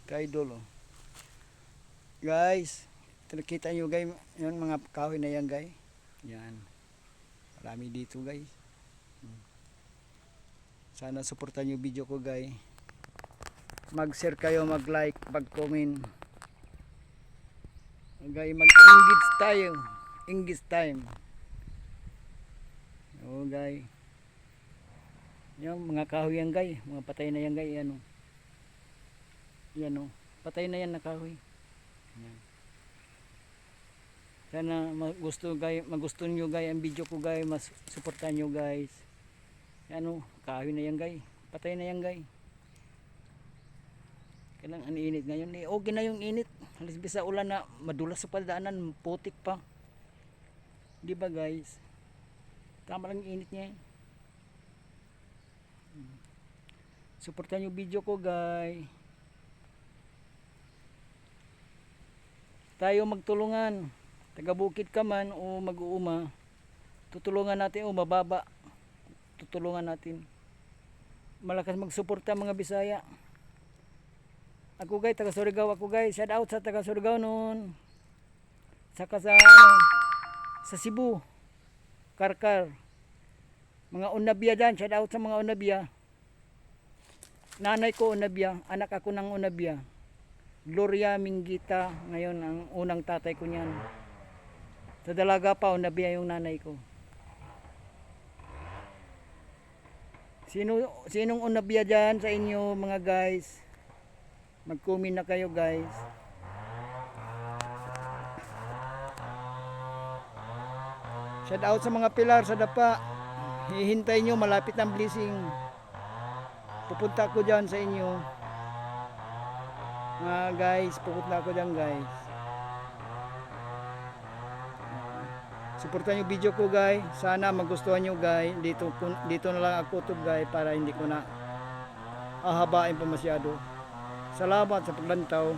Ka-idol, oh. Guys, nakita nyo guys, yun mga kahoy na yan guys. Yan. Marami dito guys. Sana suportahan nyo video ko guys. Mag-share kayo, mag-like, mag-comment. Guys, mag-engage tayo. Engage time. Oh guys. Yan, mga kahoy yan guys. Mga patay na yan guys. Yan o. Yan o. Patay na yan na kahoy. Yan. Sana magustuhan nyo guys ang video ko guys, mas suportahan nyo guys. Yan o, kahoy na yan guys, patay na yan guys. Kailang ang init ngayon, okay na yung init. Halos bisa ulan na, madulas sa padaanan, putik pa. Di ba guys? Tama lang yung init niya. Suportahan nyo video ko guys. Tayo magtulungan, taga bukid ka man o mag-uuma, tutulungan natin o mababa, tutulungan natin malakas magsuporta mga Bisaya. Ako guys, taga Surigao ako guys, shout out sa taga Surigao noon, saka sa Cebu, Karkar, mga Unabia dyan, shout out sa mga Unabia. Nanay ko Unabia, anak ako ng Unabia, Gloria Minggita, ngayon ang unang tatay ko niyan. Sa dalaga pa, Unabia yung nanay ko. Sinong Unabia dyan sa inyo mga guys? Mag-comment na kayo guys. Shout out sa mga pilar sa dapa. Hihintay nyo, malapit ang blessing. Pupunta ko dyan sa inyo. Guys, pupunta ako dyan guys. Suportahan yung video ko guys. Sana magustuhan nyo guys. Dito na lang ako to guys, para hindi ko na ahabain pa masyado. Salamat sa paglantaw.